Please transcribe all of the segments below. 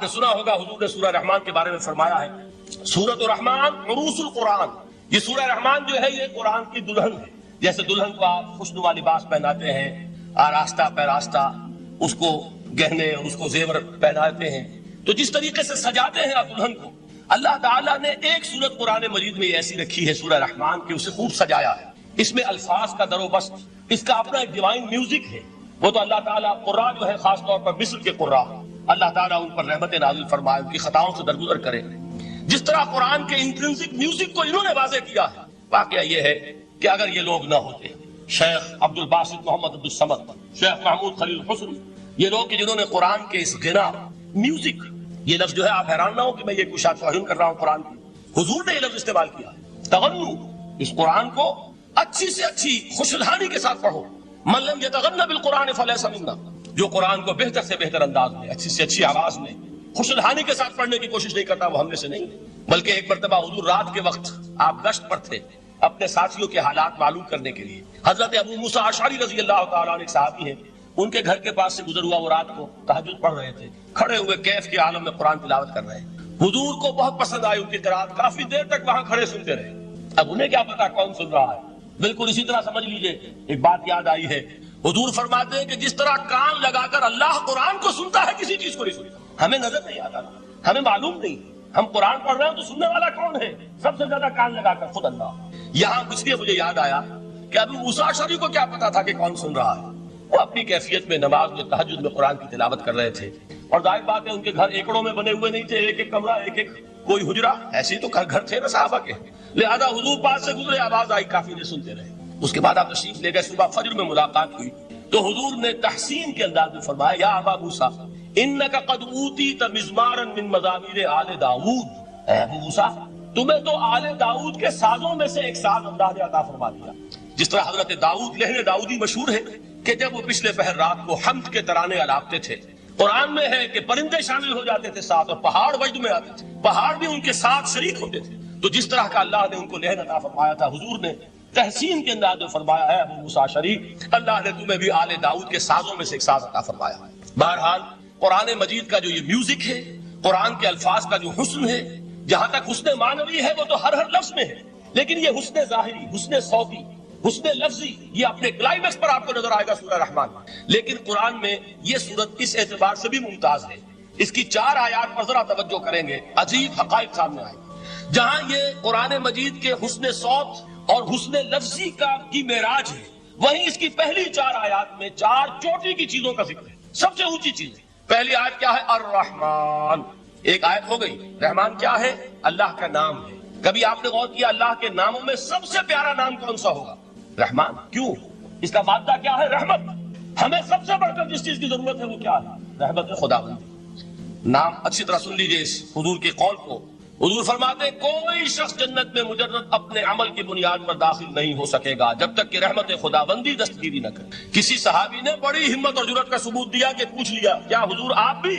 آپ نے سنا ہوگا حضور نے سورہ رحمان کے بارے میں فرمایا ہے، سورۃ الرحمان عروس القرآن، یہ سورہ رحمان جو ہے یہ قرآن کی دلہن ہے۔ جیسے دلہن کو آپ خوشنما لباس پہناتے ہیں، آراستہ پیراستہ اس کو گہنے اور اس کو زیور پہناتے ہیں، تو جس طریقے سے سجاتے ہیں آپ دلہن کو، اللہ تعالیٰ نے ایک سورت قرآن مجید میں ایسی رکھی ہے سورہ رحمان کی، اسے خوب سجایا ہے۔ اس میں الفاظ کا در و بست، اس کا اپنا ایک ڈیوائن میوزک ہے۔ وہ تو اللہ تعالیٰ قراء جو ہے خاص طور پر مصر کے قراء، اللہ تعالیٰ ان پر رحمت نازل فرمائے، ان کی خطاؤں سے درگزر کرے۔ جس طرح قرآن کے انٹرنسک میوزک کو انہوں نے واضح کیا ہے، واقعہ یہ ہے کہ اگر یہ لوگ نہ ہوتے، شیخ عبد الباسط محمد عبد الصمد، شیخ محمود خلیل الحسنی، یہ لوگ کہ جنہوں نے قرآن کے اس غنا میوزک، یہ لفظ جو ہے آپ حیران نہ ہو کہ میں یہ کچھ توہین کر رہا ہوں قرآن کی، حضور نے یہ لفظ استعمال کیا ہے، تغنو، اس قرآن کو اچھی سے اچھی خوشلہانی کے ساتھ پڑھو، من لم یتغن بالقرآن فلیس منا، جو قرآن کو بہتر سے بہتر انداز میں، اچھی سے اچھی آواز میں، خوشلہانی کے ساتھ پڑھنے کی کوشش نہیں کرتا، وہ ہم میں سے نہیں۔ بلکہ ایک مرتبہ حضور رات کے وقت آپ گشت پر تھے اپنے ساتھیوں کے حالات معلوم کرنے کے لیے، حضرت ابو موسیٰ اشعری رضی اللہ تعالیٰ عنہ ایک صحابی ہیں، ان کے گھر کے پاس سے گزر ہوا، وہ رات کو تہجد پڑھ رہے تھے، کھڑے ہوئے کیف کے عالم میں قرآن تلاوت کر رہے ہیں، حضور کو بہت پسند آئی ان کی قرات، کافی دیر تک وہاں کھڑے سنتے رہے۔ اب انہیں کیا پتا کون سن رہا ہے، بالکل اسی طرح سمجھ لیجئے ایک بات یاد آئی ہے، حضور فرماتے ہیں کہ جس طرح کان لگا کر اللہ قرآن کو سنتا ہے کسی چیز کو نہیں سنتا، ہمیں نظر نہیں آتا، ہمیں معلوم نہیں، ہم قرآن پڑھ رہے ہیں تو سننے والا کون ہے؟ سب سے زیادہ کان لگا کر خود اللہ۔ یہاں اس لیے مجھے یاد آیا کہ ابو موسیٰ اشعری کو کیا پتا تھا کہ کون سن رہا ہے، وہ اپنی کیفیت میں نماز میں تہجد میں قرآن کی تلاوت کر رہے تھے، اور ظاہر بات ہے ان کے گھر ایکڑوں میں بنے ہوئے نہیں تھے، ایک ایک کمرہ، ایک ایک کوئی حجرہ، ایسے تو گھر تھے نا صحابہ کے، لہذا حضور پاس سے گزرے، آواز آئی، کافی دیر سنتے رہے۔ اس کے بعد آپ تشریف لے گئے، صبح فجر میں ملاقات ہوئی تو حضور نے تحسین کے انداز میں فرمایا، یا ابا موسیٰ انک قد اوتیت مزمارا من مزامیر آل داؤد، اے ابو موسیٰ تمہیں تو آل داؤد کے سازوں میں سے ایک ساز اللہ نے عطا فرما دیا۔ جس طرح حضرت داؤد لہن داؤدی مشہور ہے کہ جب وہ پچھلے پہر رات کو حمد کے ترانے الاپتے تھے، قرآن میں ہے کہ پرندے شامل ہو جاتے تھے ساتھ، اور پہاڑ وجد میں آتے تھے، پہاڑ بھی ان کے ساتھ شریک ہوتے تھے، تو جس طرح کا اللہ نے ان کو لہن عطا فرمایا تھا، حضور نے تحسین کے انداز میں فرمایا ہے ابو موسیٰ اشعری اللہ نے تمہیں بھی آل داؤد کے سازوں میں سے ایک ساز عطا فرمایا ہے۔ بہرحال قرآن مجید کا جو یہ میوزک ہے، قرآن کے الفاظ کا جو حسن ہے، جہاں تک حسن معنوی ہے وہ تو ہر لفظ میں ہے، لیکن یہ حسن ظاہری، حسن صوتی، حسن لفظی، یہ اپنے کلائمیکس پر آپ کو نظر آئے گا سورہ رحمان۔ لیکن قرآن میں یہ سورت اس اعتبار سے بھی ممتاز ہے، اس کی 4 آیات پر ذرا توجہ کریں گے، عجیب حقائق سامنے آئے گا، جہاں یہ قرآن مجید کے حسن صوت اور حسن لفظی کی معراج ہے، وہیں اس کی پہلی 4 آیات میں 4 چوٹی کی چیزوں کا ذکر ہے، سب سے اونچی چیز۔ پہلی آیت کیا ہے؟ الرحمن، ایک آیت ہو گئی۔ رحمان کیا ہے؟ اللہ کا نام ہے۔ کبھی آپ نے غور کیا اللہ کے ناموں میں سب سے پیارا نام کون سا ہوگا؟ رحمان۔ کیوں؟ اس کا مادہ کیا ہے؟ رحمت۔ ہمیں سب سے بڑھ کر جس چیز کی ضرورت ہے وہ کیا ہے؟ رحمت خداوندی۔ نام اچھی طرح سن لیجئے اس حضور کے قول کو، حضور فرماتے ہیں کوئی شخص جنت میں مجرد اپنے عمل کی بنیاد پر داخل نہیں ہو سکے گا جب تک کہ رحمت خداوندی دستگیری نہ کرے۔ کسی صحابی نے بڑی ہمت اور جرأت کا ثبوت دیا کہ پوچھ لیا، کیا حضور آپ بھی؟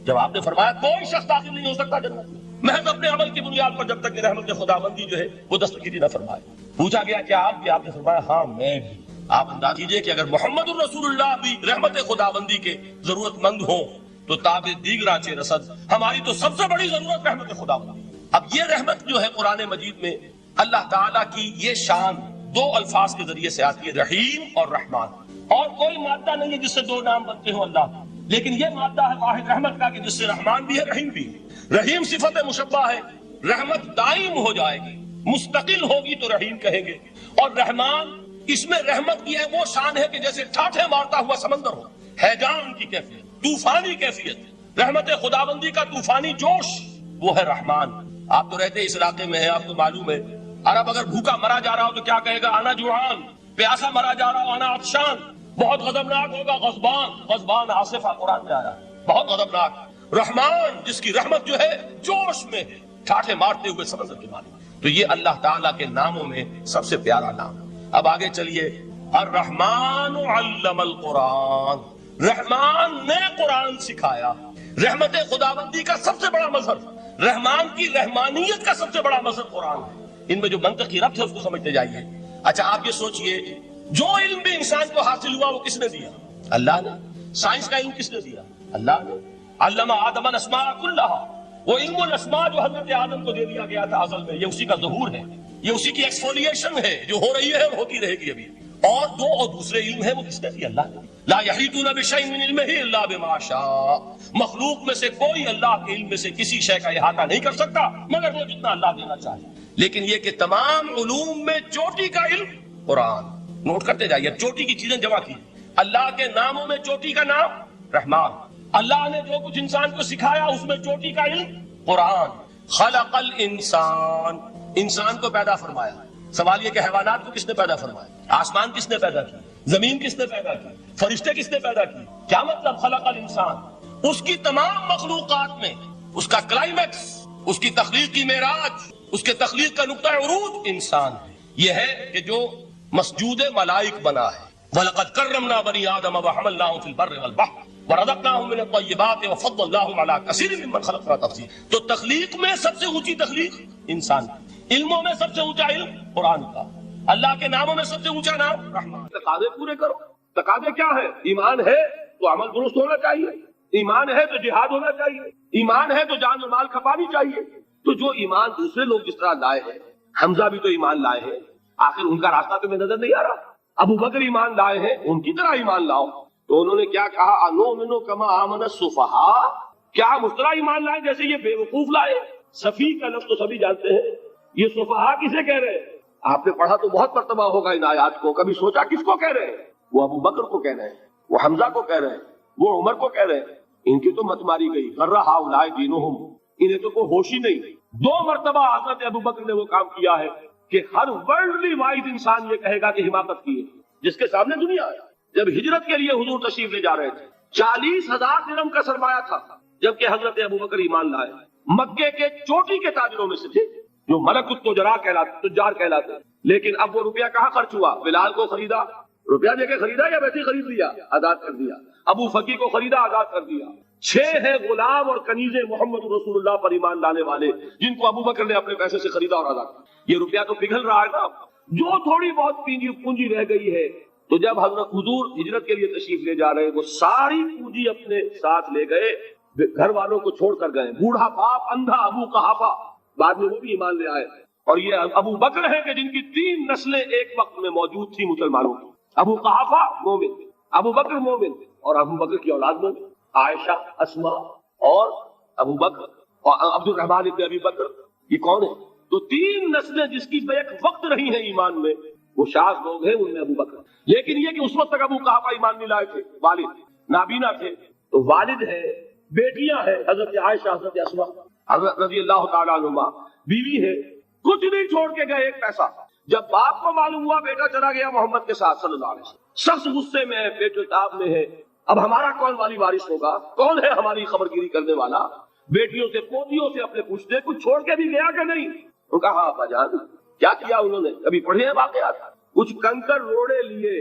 جب آپ نے فرمایا کوئی شخص داخل نہیں ہو سکتا جنت میں محض اپنے عمل کی بنیاد پر جب تک کہ رحمت خداوندی جو ہے وہ دستگیری نہ فرمائے۔ پوچھا گیا کیا آپ بھی؟ آپ نے فرمایا ہاں میں بھی۔ آپ انداز کیجئے کہ اگر محمد الرسول اللہ بھی رحمت خداوندی کے ضرورت مند ہوں تو تاب دیگراں چہ رسد، ہماری تو سب سے بڑی ضرورت رحمت خداوندی۔ اب یہ رحمت جو ہے قرآن مجید میں اللہ تعالیٰ کی یہ شان 2 الفاظ کے ذریعے سے آتی ہے، رحیم اور رحمان، اور کوئی مادہ نہیں ہے جس سے 2 نام بنتے ہوں اللہ، لیکن یہ مادہ ہے واحد رحمت کا کہ جس سے رحمان بھی ہے رحیم بھی ہے۔ رحیم صفت مشبہ ہے، رحمت دائم ہو جائے گی، مستقل ہوگی تو رحیم کہیں گے، اور رحمان اس میں رحمت کی ہے وہ شان ہے کہ جیسے ٹھاٹھے مارتا ہوا سمندر ہو، ہیجان کی کیفیت، طوفانی کیفیت، رحمت خداوندی کا طوفانی جوش، وہ ہے رحمان۔ آپ تو رہتے اس علاقے میں ہیں، آپ کو معلوم ہے عرب اگر بھوکا مرا جا رہا ہو تو کیا کہے گا؟ انا جوعان۔ پیاسا مرا جا رہا ہو انا عطشان۔ بہت غضبناک ہوگا غضبان، غضبان آصفہ قرآن میں آیا، بہت غضبناک۔ رحمان جس کی رحمت جو ہے جوش میں ہے، ٹھاٹھے مارتے ہوئے سمندر کے معنی، تو یہ اللہ تعالیٰ کے ناموں میں سب سے پیارا نام۔ اب آگے چلیے، الرحمن علم القرآن، رحمان نے قرآن سکھایا۔ رحمت خداوندی کا سب سے بڑا مظہر، رحمان کی رحمانیت کا سب سے بڑا مظہر قرآن ہے۔ ان میں جو منطقی ربط ہے اس کو سمجھتے جائیے۔ اچھا آپ یہ سوچئے، جو علم بھی انسان کو حاصل ہوا وہ کس نے دیا؟ اللہ نے۔ سائنس کا علم کس نے دیا؟ اللہ نے۔ علم آدم الاسماء کلہا، وہ علم الاسماء جو حضرت آدم کو دے دیا گیا تھا ازل میں، یہ اسی کا ظہور ہے، یہ اسی کی ایکسفولیشن ہے جو ہو رہی ہے اور ہوتی رہے گی ابھی۔ اور دوسرے علم ہے وہ کس نے دیا؟ اللہ نے۔ لا یحیطون بشیء من علمہ الا بما شاء، مخلوق میں سے کوئی اللہ کے علم میں سے کسی شے کا احاطہ نہیں کر سکتا مگر وہ جتنا اللہ دینا چاہے۔ لیکن یہ کہ تمام علوم میں چوٹی کا علم قرآن، نوٹ کرتے جائیے، چوٹی کی چیزیں جمع کی۔ اللہ کے ناموں میں چوٹی کا نام رحمان، اللہ نے جو کچھ انسان کو سکھایا اس میں چوٹی کا علم قرآن۔ خلق الانسان، انسان کو پیدا فرمایا۔ سوال یہ کہ حیوانات کو کس نے پیدا فرمایا؟ آسمان کس نے پیدا کی؟ زمین کس نے پیدا کی؟ فرشتے کس نے پیدا کی؟ کیا مطلب خلق الانسان؟ اس کی تمام مخلوقات میں اس کا کلائمیکس، اس کی تخلیق کی معراج، اس کے تخلیق کا نقطہ عروج انسان ہے۔ یہ ہے کہ جو مسجود ملائک بنا ہے۔ وَلَقَدْ كَرَّمْنَا بَنِي آدَمَ وَحَمَلْنَاهُمْ فِي الْبَرِّ وَالْبَحْرِ وَرَزَقْنَاهُمْ مِنَ الطَّيِّبَاتِ وَفَضَّلْنَاهُمْ عَلَىٰ كَثِيرٍ مِّمَّنْ خَلَقْنَا تَفْضِيلًا۔ تو تخلیق میں سب سے اونچی تخلیق انسان، علموں میں سب سے اونچا علم قرآن کا، اللہ کے ناموں میں سب سے اونچا نام رحمان۔ تقاضے پورے کرو۔ تقاضے کیا ہے؟ ایمان ہے تو عمل درست ہونا چاہیے، ایمان ہے تو جہاد ہونا چاہیے، ایمان ہے تو جان و مال کھپانی چاہیے۔ تو جو ایمان دوسرے لوگ جس طرح لائے ہیں، حمزہ بھی تو ایمان لائے ہیں، آخر ان کا راستہ تمہیں نظر نہیں آ رہا؟ ابو بکر ایمان لائے ہیں، ان کی طرح ایمان لاؤ۔ تو انہوں نے کیا کہا؟ انؤمن کما آمن السفہاء، کیا ہم اس طرح ایمان لائے جیسے یہ بے وقوف لائے؟ سفیہ کا لفظ تو سبھی جانتے ہیں، یہ سفہاء کسے کہہ رہے ہیں؟ آپ نے پڑھا تو بہت مرتبہ ہوگا ان آیات کو، کبھی سوچا کس کو کہہ رہے ہیں؟ وہ ابو بکر کو کہہ رہے ہیں، وہ حمزہ کو کہہ رہے ہیں، وہ عمر کو کہہ رہے ہیں۔ ان کی تو مت ماری گئی، غر ہؤلاء دینہم، انہیں تو کوئی ہوش ہی نہیں۔ 2 مرتبہ حضرت ابو بکر نے وہ کام کیا ہے کہ ہر ورلڈلی وائز انسان یہ کہے گا کہ حماقت کی ہے، جس کے سامنے دنیا ہے۔ جب ہجرت کے لیے حضور تشریف لے جا رہے تھے، 40,000 درہم کا سرمایہ تھا، جبکہ حضرت ابو بکر ایمان لائے، مکے کے چوٹی کے تاجروں میں سے تھے، جو ملک التجار کہلاتے۔ لیکن اب وہ روپیہ کہاں خرچ ہوا؟ بلال کو خریدا، روپیہ دے کے خریدا یا ویسے خرید لیا؟ آزاد کر دیا۔ ابو فقی کو خریدا، آزاد کر دیا۔ 6 ہیں غلام اور کنیزیں محمد رسول اللہ پر ایمان لانے والے، جن کو ابو بکر نے اپنے پیسے سے خریدا اور آزاد کیا۔ یہ روپیہ تو پگھل رہا ہے نا، جو تھوڑی بہت پونجی رہ گئی ہے۔ تو جب حضرت حضور ہجرت کے لیے تشریف لے جا رہے ہیں، وہ ساری پونجی اپنے ساتھ لے گئے، گھر والوں کو چھوڑ کر گئے۔ بوڑھا باپ، اندھا ابو قحافہ، بعد میں وہ بھی ایمان لے آئے۔ اور یہ ابو بکر ہیں کہ جن کی 3 نسلیں ایک وقت میں موجود تھی مسلمانوں کی۔ ابو قحافہ مومن، ابو بکر مومن، اور ابو بکر کی اولاد مومن، عائشہ، اسما اور ابو بکر اور عبد الرحمن ابن ابی بکر۔ یہ کون ہے؟ تو 3 نسلیں جس کی بیک وقت رہی ہیں ایمان میں، وہ شاذ لوگ ہیں، ان میں ابو بکر۔ لیکن یہ کہ اس وقت تک ابو قحافہ ایمان نہیں لائے تھے، والد نابینا تھے، تو والد ہے، بیٹیاں ہیں، حضرت عائشہ، حضرت اسما، حضرت رضی اللہ تعالیٰ عنہما، بیوی ہے، کچھ نہیں چھوڑ کے گئے، ایک پیسہ۔ جب باپ کو معلوم ہوا بیٹا چلا گیا محمد کے ساتھ صلی اللہ علیہ وسلم، سخت غصے میں ہے، پیٹ و تاب میں ہے، اب ہمارا کون والی وارث ہوگا؟ کون ہے ہماری خبر گیری کرنے والا؟ بیٹیوں سے پوتیوں سے اپنے پوچھتے کچھ چھوڑ کے بھی گیا کہ نہیں؟ انہوں نے کہا ہاں ابا جان۔ کیا کیا انہوں نے؟ کبھی پڑھے ہیں واقعات؟ کچھ کنکر روڑے لیے،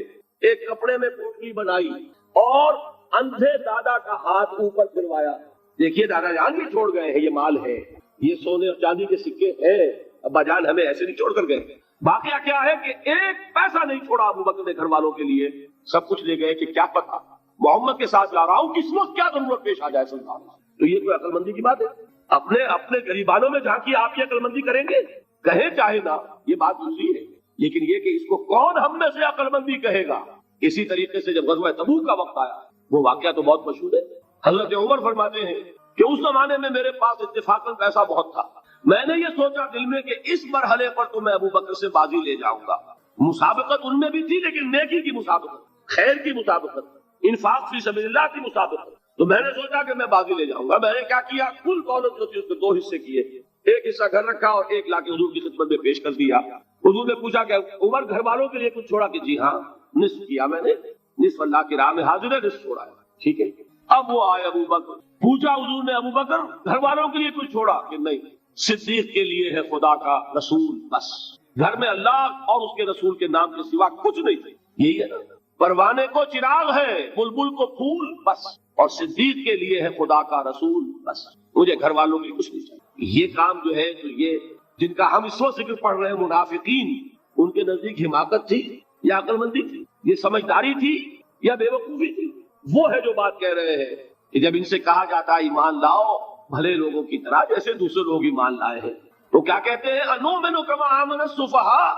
ایک کپڑے میں پوٹلی بنائی اور اندھے دادا کا ہاتھ اوپر پھروایا، دیکھیے دادا جان بھی چھوڑ گئے ہیں، یہ مال ہے، یہ سونے اور چاندی کے سکے ہیں، ابا جان ہمیں ایسے نہیں چھوڑ کر گئے۔ واقعہ کیا ہے کہ ایک پیسہ نہیں چھوڑا ابو بکر نے گھر والوں کے لیے، سب کچھ لے گئے کہ کیا پتا محمد کے ساتھ جا رہا ہوں، کس وقت کیا ضرورت پیش آ جائے صلی اللہ علیہ وسلم۔ تو یہ کوئی عقل مندی کی بات ہے؟ اپنے غریبانوں میں جھانکی آپ کی عقل مندی کریں گے؟ کہیں چاہے نہ، یہ بات دوسری ہے، لیکن یہ کہ اس کو کون ہم میں سے عقل مندی کہے گا؟ اسی طریقے سے جب غزوہ تبوک کا وقت آیا، وہ واقعہ تو بہت مشہور ہے، حضرت عمر فرماتے ہیں کہ اس زمانے میں میرے پاس اتفاقاً پیسہ بہت تھا، میں نے یہ سوچا دل میں کہ اس مرحلے پر تو میں ابو بکر سے بازی لے جاؤں گا۔ مسابقت ان میں بھی تھی، لیکن نیکی کی مسابقت، خیر کی مسابقت، انفاق فی سبیل اللہ کی مسابقت۔ تو میں نے سوچا کہ میں بازی لے جاؤں گا۔ میں نے کیا کیا، کل دولت جو تھی اس کے 2 حصے کیے، ایک حصہ گھر رکھا اور ایک لا کے حضور کی خدمت میں پیش کر دیا۔ حضور نے پوچھا کہ عمر گھر والوں کے لیے کچھ چھوڑا؟ کہ جی ہاں، نصف کیا میں نے، نصف اللہ کی راہ میں حاضر ہے، نصف چھوڑا ہے، ٹھیک ہے۔ اب وہ آئے ابو بکر، پوچھا حضور نے ابو بکر گھر والوں کے لیے کچھ چھوڑا؟ کہ نہیں، صدیق کے لیے ہے خدا کا رسول، بس گھر میں اللہ اور اس کے رسول کے نام کے سوا کچھ نہیں تھے۔ یہی ہے نا، پروانے کو چراغ ہے، بلبل کو پھول، بس، اور صدیق کے لیے ہے خدا کا رسول، بس، مجھے گھر والوں کے لیے کچھ نہیں چاہیے۔ یہ کام جو ہے، تو یہ جن کا ہم اس وقت ذکر پڑھ رہے ہیں منافقین، ان کے نزدیک حماقت تھی یا عقل مندی تھی؟ یہ سمجھداری تھی یا بے وقوفی تھی؟ وہ ہے جو بات کہہ رہے ہیں کہ جب ان سے کہا جاتا ہے ایمان لاؤ بھلے لوگوں کی طرح جیسے دوسرے لوگ ایمان لائے ہیں، تو کیا کہتے ہیں؟ انؤمن کما آمن السفہاء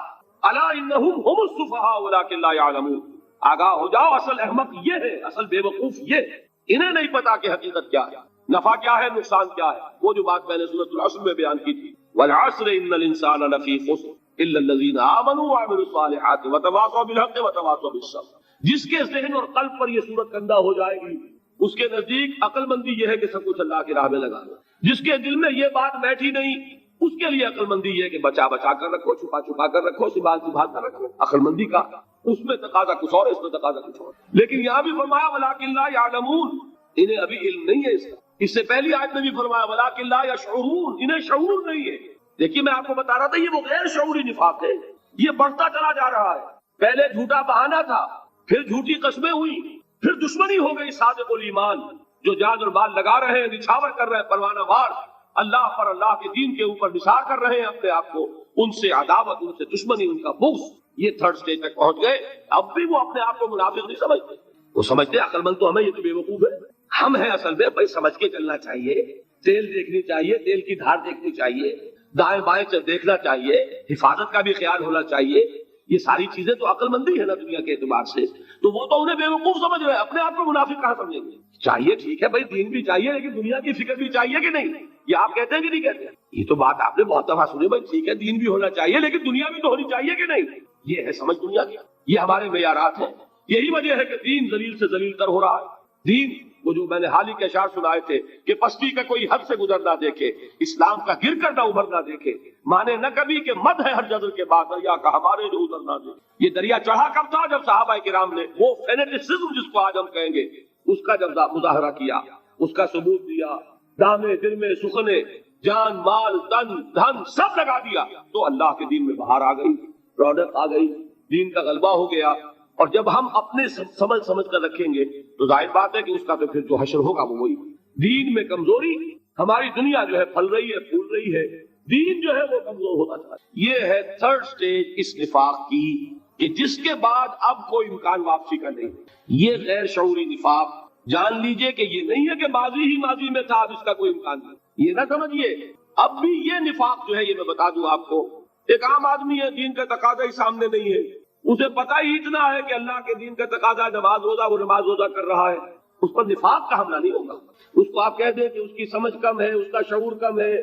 الا انہم هم السفہاء ولکن لا یعلمون، آگاہ ہو جاؤ اصل احمق یہ ہے، اصل بے وقوف یہ ہے، انہیں نہیں پتا کہ حقیقت کیا ہے، نفع کیا ہے، نقصان کیا ہے۔ وہ جو بات میں نے سورۃ العصر میں بیان کی تھی، والعصر ان الانسان لفی خسر الا الذین آمنوا وعملوا الصالحات وتواصوا بالحق وتواصوا بالصبر۔ جس کے ذہن اور قلب پر یہ صورت کندہ ہو جائے گی، اس کے نزدیک عقل مندی یہ ہے کہ سب کچھ اللہ کی راہ میں لگا دو۔ جس کے دل میں یہ بات بیٹھی نہیں، اس کے لیے عقل مندی یہ ہے کہ بچا بچا کر رکھو، چھپا چھپا کر رکھو، سنبھال سنبھال کر رکھو۔ عقل مندی کا اس میں تقاضا کچھ اور، اس میں تقاضا کچھ اور۔ لیکن یہاں بھی فرمایا ولکن لا یعلمون، انہیں ابھی علم نہیں ہے اس کا۔ اس سے پہلی آیت میں بھی فرمایا ولکن لا یشعرون، انہیں شعور نہیں ہے۔ دیکھیے میں آپ کو بتا رہا تھا یہ وہ غیر شعوری نفاق ہے، یہ بڑھتا چلا جا رہا ہے۔ پہلے جھوٹا بہانہ تھا، پھر جھوٹی قسمیں ہوئی، پھر دشمنی ہو گئی صادق الایمان، جو جان اور مال لگا رہے ہیں، نچھاور کر رہے ہیں پروانہ وار، اللہ پر، اللہ کے دین کے اوپر نثار کر رہے ہیں اپنے آپ کو، ان سے عداوت، ان سے دشمنی، ان کا بغض، یہ تھرڈ سٹیج تک پہنچ گئے۔ اب بھی وہ اپنے آپ کو منافق نہیں سمجھتے، وہ سمجھتے عقل مند تو ہمیں، یہ تو بے وقوف ہے۔ ہم ہیں اصل میں بھائی، سمجھ کے چلنا چاہیے، تیل دیکھنی چاہیے، تیل کی دھار دیکھنی چاہیے، دائیں بائیں سے دیکھنا چاہیے، حفاظت کا بھی خیال ہونا چاہیے۔ یہ ساری چیزیں تو عقل مندی ہے نا دنیا کے اعتبار سے، تو وہ تو انہیں بے وقوف سمجھ رہے ہیں، اپنے آپ کو منافق کہاں سمجھیں گے؟ چاہیے ٹھیک ہے بھائی، دین بھی چاہیے لیکن دنیا کی فکر بھی چاہیے کہ نہیں؟ یہ آپ کہتے ہیں کہ نہیں کہتے ہیں؟ یہ تو بات آپ نے بہت دفعہ سنی بھائی، ٹھیک ہے دین بھی ہونا چاہیے لیکن دنیا بھی تو ہونی چاہیے کہ نہیں؟ یہ ہے سمجھ دنیا کی، یہ ہمارے معیارات ہیں۔ یہی وجہ ہے کہ دین ذلیل سے ذلیل تر ہو رہا ہے۔ دین وہ جو میں نے حال ہی کے اشعار سنائے تھے کہ پستی کا کوئی حد سے گزر نہ دیکھے، اسلام کا گر کر نہ ابھر نہ دیکھے، مانے نہ کبھی کہ مد ہے ہر جذر کے بعد دریا کا ہمارے جو اتر نہ دے۔ یہ دریا چڑھا کب تھا؟ جب صحابہ کرام نے وہ فینیٹسزم جس کو آج ہم کہیں گے، اس کا جب مظاہرہ کیا، اس کا ثبوت دیا، دامے دل میں سخنے، جان مال تن دھن سب لگا دیا، تو اللہ کے دین میں بہار آ گئی، رونق آ گئی، دین کا غلبہ ہو گیا۔ اور جب ہم اپنے سمجھ کر رکھیں گے تو ظاہر بات ہے کہ اس کا تو پھر جو حشر ہوگا وہ وہی۔ دین میں کمزوری، ہماری دنیا جو ہے پھل رہی ہے، پھول رہی ہے، دین جو ہے وہ کمزور ہوتا چلا۔ یہ ہے تھرڈ سٹیج اس نفاق کی، کہ جس کے بعد اب کوئی امکان واپسی کا نہیں۔ یہ غیر شعوری نفاق، جان لیجئے کہ یہ نہیں ہے کہ ماضی ہی ماضی میں تھا اب اس کا کوئی امکان نہیں، یہ نہ سمجھیے۔ اب بھی یہ نفاق جو ہے، یہ میں بتا دوں آپ کو، ایک عام آدمی ہے، دین کا تقاضا ہی سامنے نہیں ہے، اسے پتہ ہی اتنا ہے کہ اللہ کے دین کا تقاضا نماز روزہ، وہ نماز روزہ کر رہا ہے، اس پر نفاق کا حملہ نہیں ہوگا۔ اس کو آپ کہہ دیں کہ اس کی سمجھ کم ہے، اس کا شعور کم ہے،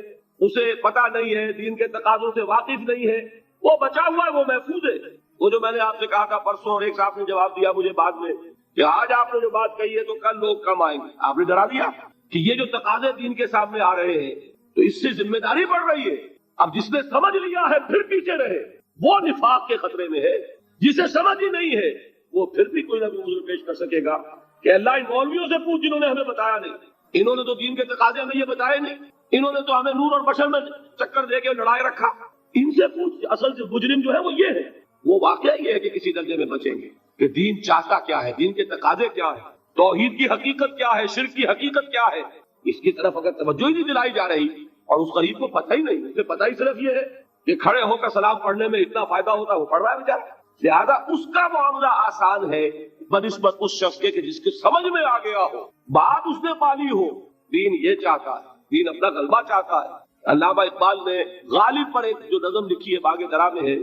اسے پتہ نہیں ہے، دین کے تقاضوں سے واقف نہیں ہے، وہ بچا ہوا ہے، وہ محفوظ ہے۔ وہ جو میں نے آپ سے کہا تھا پرسوں، اور ایک صاحب نے جواب دیا مجھے بعد میں کہ آج آپ نے جو بات کہی ہے تو کل لوگ کم آئیں گے، آپ نے ڈرا دیا کہ یہ جو تقاضے دین کے سامنے آ رہے ہیں تو اس سے ذمہ داری بڑھ رہی ہے۔ اب جس نے سمجھ لیا ہے پھر پیچھے رہے، وہ نفاق کے خطرے میں ہے۔ جسے سمجھ ہی نہیں ہے وہ پھر بھی کوئی نہ کوئی عذر پیش کر سکے گا کہ اللہ ان مولویوں سے پوچھ جنہوں نے ہمیں بتایا نہیں، انہوں نے تو دین کے تقاضے ہمیں یہ بتائے نہیں، انہوں نے تو ہمیں نور اور بشر میں چکر دے کے لڑائے رکھا، ان سے پوچھ۔ اصل سے مجرم جو ہے وہ یہ ہے، وہ واقعہ یہ ہے کہ کسی درجے میں بچیں گے کہ دین چاہتا کیا ہے، دین کے تقاضے کیا ہے، توحید کی حقیقت کیا ہے، شرک کی حقیقت کیا ہے، اس کی طرف اگر توجہ ہی نہیں دلائی جا رہی اور اس غریب کو پتہ ہی نہیں، اسے پتہ ہی صرف یہ ہے کہ کھڑے ہو کر سلام پڑھنے میں اتنا فائدہ ہوتا ہے، وہ پڑھ رہا ہے بیچارہ، لہذا اس کا معاملہ آسان ہے بنسبت اس شخص کے کہ جس کے سمجھ میں آ گیا ہو، بات اس نے پالی ہو۔ دین یہ چاہتا ہے، دین اپنا غلبہ چاہتا ہے۔ علامہ اقبال نے غالب پر ایک جو نظم لکھی ہے باغ درا میں ہے،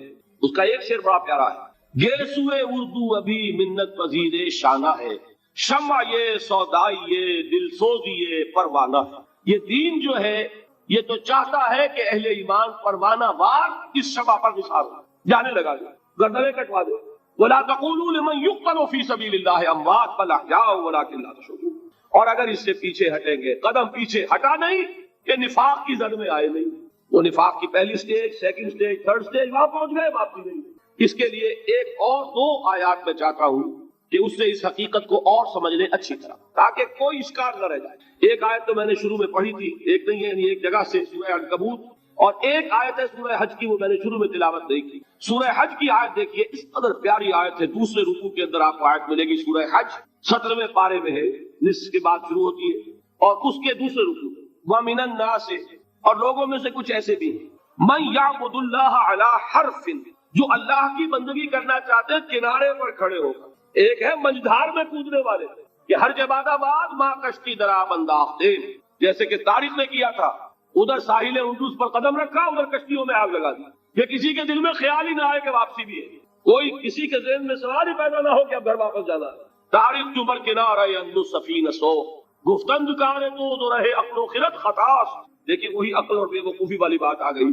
اس کا ایک شعر بڑا پیارا ہے، گیسوئے اردو ابھی منت پذیر شانہ ہے، شمع یہ سودائی یہ دل سوزی یہ پروانہ ہے۔ یہ دین جو ہے یہ تو چاہتا ہے کہ اہل ایمان پروانہ وار اس شمع پر نثار ہو، جانے لگا دے، گردنیں کٹوا دے۔ وَلَا تَقُولُوا لِمَنْ يُقْتَلُ فِي سَبِيلِ اللَّهِ أَمْوَاتٌ بَلْ أَحْيَاءٌ وَلَكِنْ لَا تَشْعُرُونَ۔ اور اگر اس سے پیچھے ہٹیں گے، قدم پیچھے ہٹا نہیں کہ نفاق کی زد میں آئے نہیں، وہ نفاق کی پہلی stage, second stage, third stage وہاں پہنچ گئے، واپسی نہیں۔ اس کے لیے ایک اور دو آیات میں چاہتا ہوں کہ اس سے اس حقیقت کو اور سمجھ لیں اچھی طرح، تاکہ کوئی اشکال نہ رہ جائے۔ ایک آیت تو میں نے شروع میں پڑھی تھی، ایک نہیں ہے، یعنی ایک جگہ سے سورہ عنکبوت، اور ایک آیت ہے سورہ حج کی، وہ میں نے شروع میں تلاوت نہیں کی۔ سورہ حج کی آیت دیکھیے، اس قدر پیاری آیت ہے، دوسرے رکوع کے اندر آپ کو آیت ملے گی، سورہ حج 17ویں پارے میں ہے، نصف کے بعد شروع ہوتی ہے، اور اس کے دوسرے رکوع وَمِنَ النَّاسِ، اور لوگوں میں سے کچھ ایسے بھی ہیں، مَن يَعْبُدُ اللَّهَ عَلَى حَرْفٍ، جو اللہ کی بندگی کرنا چاہتے ہیں کنارے پر کھڑے ہو کر۔ ایک ہے منجھار میں کودنے والے کہ ہر جبادہ باد ماں کشتی دراب انداختے، جیسے کہ طارق نے کیا تھا، ادھر ساحل اندلس پر قدم رکھا، ادھر کشتیوں میں آگ لگا دی، کہ کسی کے دل میں خیال ہی نہ آئے کہ واپسی بھی ہے، کوئی کسی کے ذہن میں سوال ہی پیدا نہ ہو کہ اب گھر واپس جانا ہے۔ طارق جو بر کنارہ اندلس سفینہ سو، گفتن دکان تو رہے عقل و خرد خطاس۔ لیکن وہی عقل اور بے وقوفی والی بات آ گئی،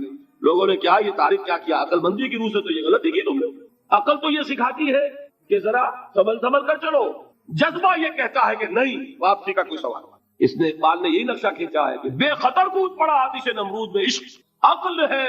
لوگوں نے کیا یہ طارق کیا کیا، عقل مندی کی روح سے تو یہ غلطی کی تم نے۔ عقل تو یہ سکھاتی ہے کہ ذرا سنبھل کر چلو، جذبہ یہ کہتا ہے کہ نہیں، واپسی کا کوئی سوال نہیں۔ اس نے اقبال نے یہی نقشہ کھینچا ہے کہ بے خطر کود پڑا آتش نمرود میں عشق، عقل ہے